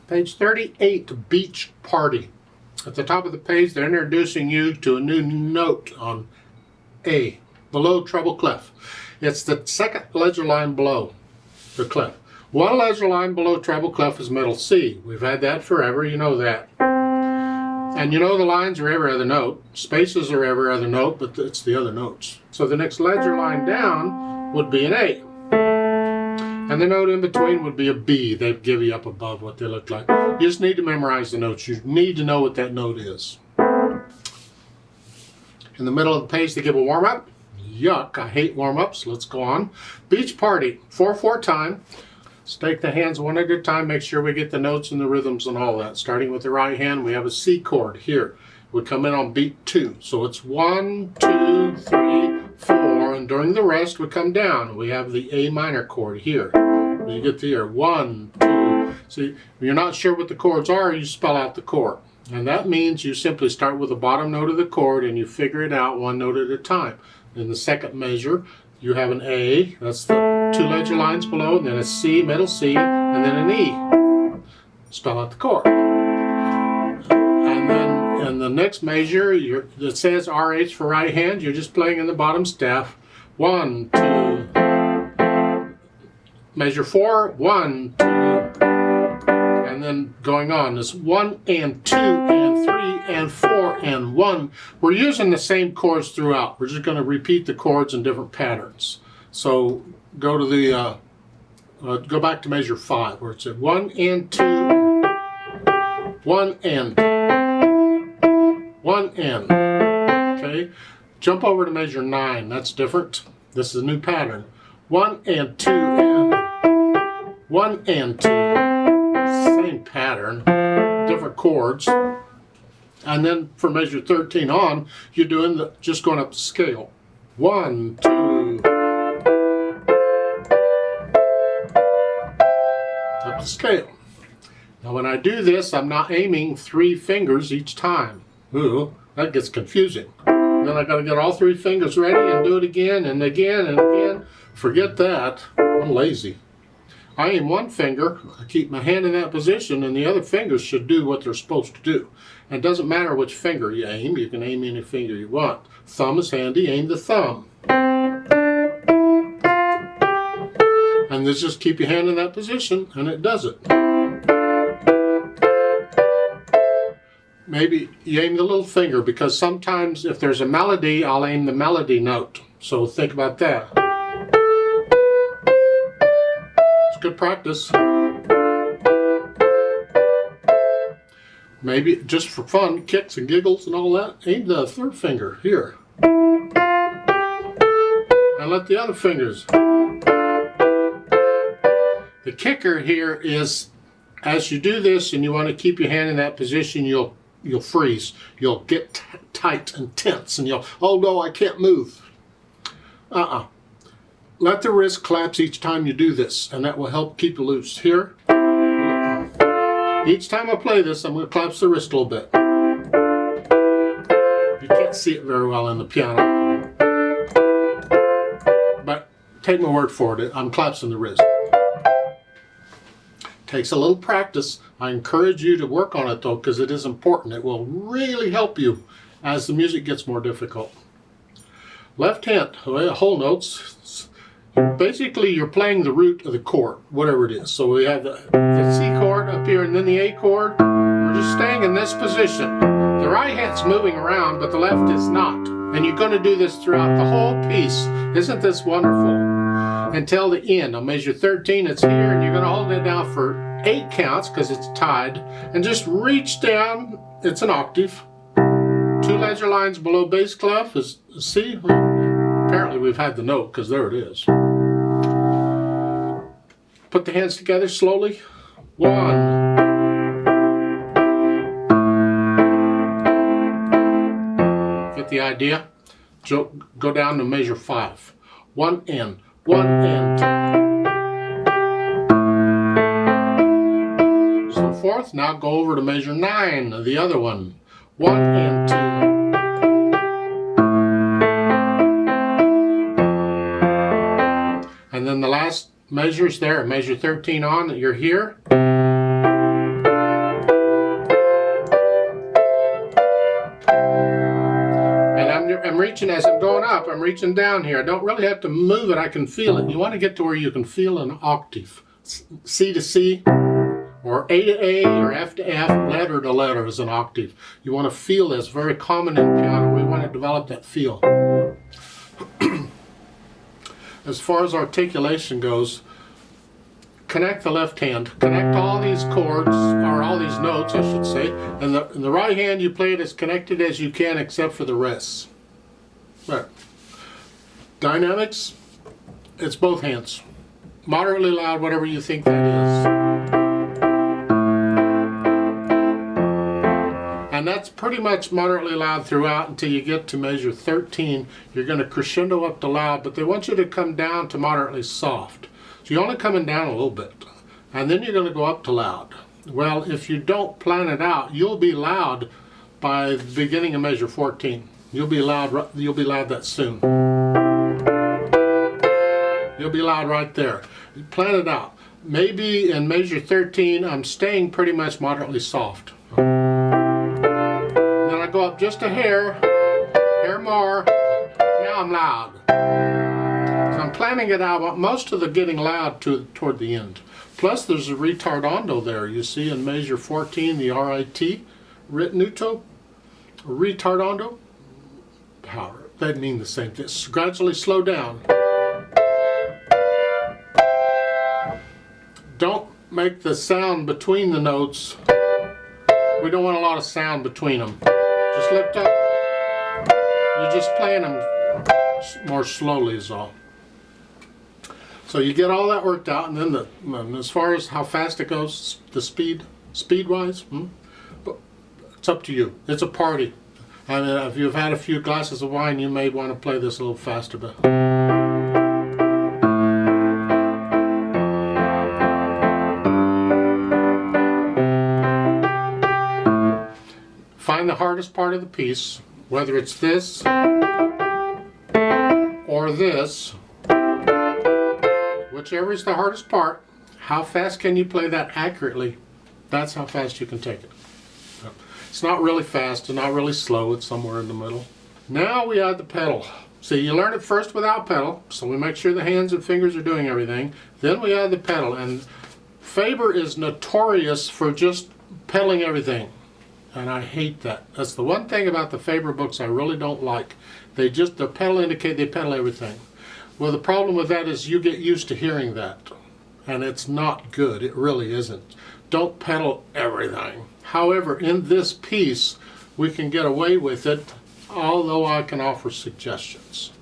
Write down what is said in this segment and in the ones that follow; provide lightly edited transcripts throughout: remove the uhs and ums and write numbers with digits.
Page 38, Beach Party. At the top of the page, they're introducing you to a new note on A, below treble clef. It's the second ledger line below the clef. One ledger line below treble clef is middle C. We've had that forever, you know that. And you know the lines are every other note. Spaces are every other note, but it's the other notes. So the next ledger line down would be an A. And the note in between would be a B. They'd give you up above what they look like. You just need to memorize the notes. You need to know what that note is. In the middle of the page, they give a warm-up. Yuck, I hate warm-ups. Let's go on. Beach Party, 4/4 time. Let's take the hands one at a time. Make sure we get the notes and the rhythms and all that. Starting with the right hand, we have a C chord here. We come in on beat 2. So it's 1, 2, 3, 4. And during the rest, we come down. We have the A minor chord here. You get to here, 1, 2. See, if you're not sure what the chords are, you spell out the chord. And that means you simply start with the bottom note of the chord and you figure it out one note at a time. In the second measure, you have an A, that's the 2 ledger lines below, and then a C, middle C, and then an E. Spell out the chord. And then in the next measure, it says RH for right hand, you're just playing in the bottom staff. 1, 2. Measure 4, 1, 2. And then going on is 1 and 2 and 3 and 4 and 1. We're using the same chords throughout. We're just going to repeat the chords in different patterns. So go to the go back to measure 5 where it's at 1 and 2, 1 and 1 and. Okay, jump over to measure 9. That's different. This is a new pattern. 1 and 2 and 1 and 2. Same pattern, different chords. And then for measure 13 on, you're doing just going up the scale. 1, 2. Up the scale. Now when I do this, I'm not aiming 3 fingers each time. Ooh, that gets confusing. Then I got to get all 3 fingers ready and do it again and again and again. Forget that. I'm lazy. I aim 1 finger, I keep my hand in that position, and the other fingers should do what they're supposed to do. And it doesn't matter which finger you can aim any finger you want. Thumb is handy, aim the thumb. And just keep your hand in that position, and it does it. Maybe you aim the little finger, because sometimes if there's a melody, I'll aim the melody note. So think about that. Good practice. Maybe just for fun, kicks and giggles and all that, aim the 3rd finger here. And let the other fingers. The kicker here is, as you do this and you want to keep your hand in that position, you'll freeze. You'll get tight and tense and you'll, oh no, I can't move. Let the wrist collapse each time you do this, and that will help keep you loose. Here, each time I play this, I'm going to collapse the wrist a little bit. You can't see it very well in the piano, but take my word for it, I'm collapsing the wrist. Takes a little practice. I encourage you to work on it though, because it is important. It will really help you as the music gets more difficult. Left hand, whole notes. Basically, you're playing the root of the chord, whatever it is. So we have the C chord up here and then the A chord. We're just staying in this position. The right hand's moving around, but the left is not. And you're going to do this throughout the whole piece. Isn't this wonderful? Until the end. On measure 13, it's here, and you're going to hold it down for 8 counts because it's tied. And just reach down. It's an octave. 2 ledger lines below bass clef is C. Apparently we've had the note because there it is. Put the hands together slowly. 1. Get the idea? Go down to measure 5. 1 and 1 and. So forth. Now go over to measure 9, the other one. 1 and 2. And then the last measures there, measure 13 on, you're here. I'm reaching as I'm going up. I'm reaching down here. I don't really have to move it. I can feel it. You want to get to where you can feel an octave. C to C, or A to A, or F to F, letter to letter is an octave. You want to feel this. Very common in piano. We want to develop that feel. As far as articulation goes, connect the left hand. Connect all these chords, or all these notes, I should say. And the right hand, you play it as connected as you can, except for the rests. Right. Dynamics, it's both hands. Moderately loud, whatever you think that is. And that's pretty much moderately loud throughout until you get to measure 13. You're going to crescendo up to loud, but they want you to come down to moderately soft. So you're only coming down a little bit. And then you're going to go up to loud. Well, if you don't plan it out, you'll be loud by the beginning of measure 14. You'll be loud that soon. You'll be loud right there. Plan it out. Maybe in measure 13, I'm staying pretty much moderately soft. Then I go up just a hair more. Now I'm loud. So I'm planning it out, but most of the getting loud toward the end. Plus there's a retardando there. You see in measure 14, the RIT, ritenuto, retardando. Power. They mean the same thing. Gradually slow down. Don't make the sound between the notes. We don't want a lot of sound between them. Just lift up. You're just playing them more slowly is all. So you get all that worked out, and then as far as how fast it goes, the speed-wise, it's up to you. It's a party. I mean, if you've had a few glasses of wine, you may want to play this a little faster, but find the hardest part of the piece, whether it's this or this, whichever is the hardest part. How fast can you play that accurately? That's how fast you can take it. It's not really fast and not really slow, it's somewhere in the middle. Now we add the pedal. See, you learn it first without pedal, so we make sure the hands and fingers are doing everything. Then we add the pedal, and Faber is notorious for just pedaling everything. And I hate that. That's the one thing about the Faber books I really don't like. The pedal indicate they pedal everything. Well, the problem with that is you get used to hearing that. And it's not good. It really isn't. Don't pedal everything. However, in this piece, we can get away with it, although I can offer suggestions.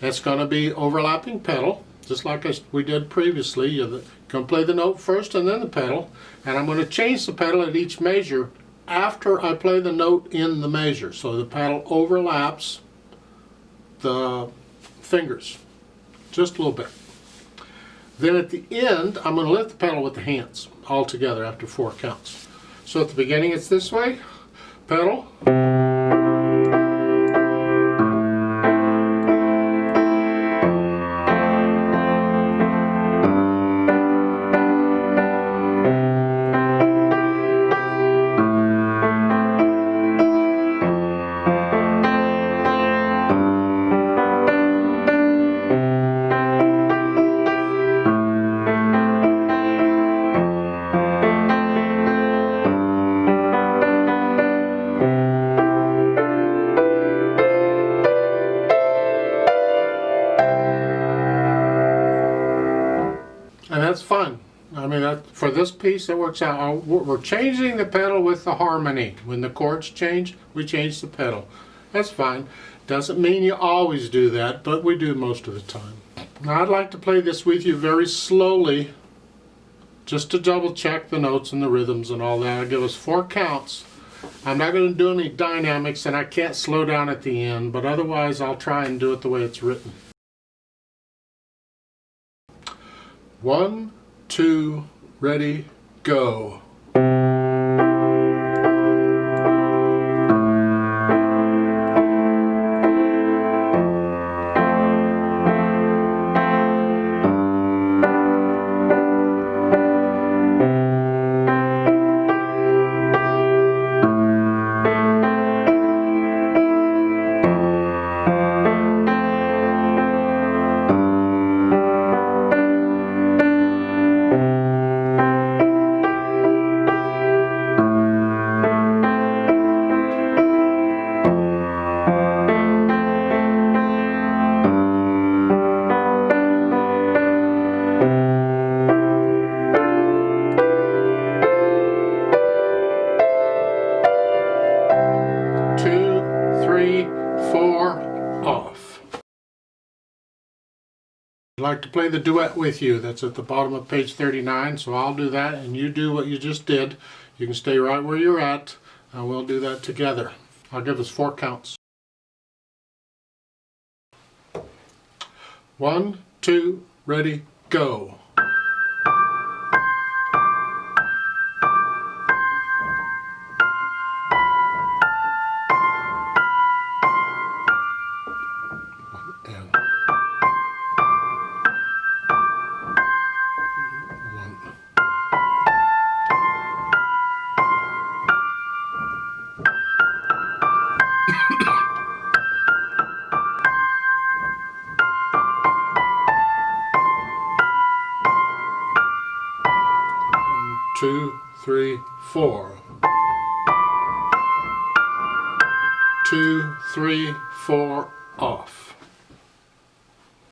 It's going to be overlapping pedal, just like we did previously. You're going to play the note first and then the pedal. And I'm going to change the pedal at each measure after I play the note in the measure. So the pedal overlaps the fingers just a little bit. Then at the end, I'm going to lift the pedal with the hands all together after 4 counts. So at the beginning it's this way, pedal, and that's fun. I mean, for this piece, it works out. We're changing the pedal with the harmony. When the chords change, we change the pedal. That's fine. Doesn't mean you always do that, but we do most of the time. Now, I'd like to play this with you very slowly, just to double check the notes and the rhythms and all that. I'll give us 4 counts. I'm not going to do any dynamics, and I can't slow down at the end, but otherwise I'll try and do it the way it's written. 1, 2, ready, go. play the duet with you. That's at the bottom of page 39. So I'll do that and you do what you just did. You can stay right where you're at and we'll do that together. I'll give us 4 counts. 1, 2, ready, go. And 1. 2, 3, 4. 2, 3, 4, off.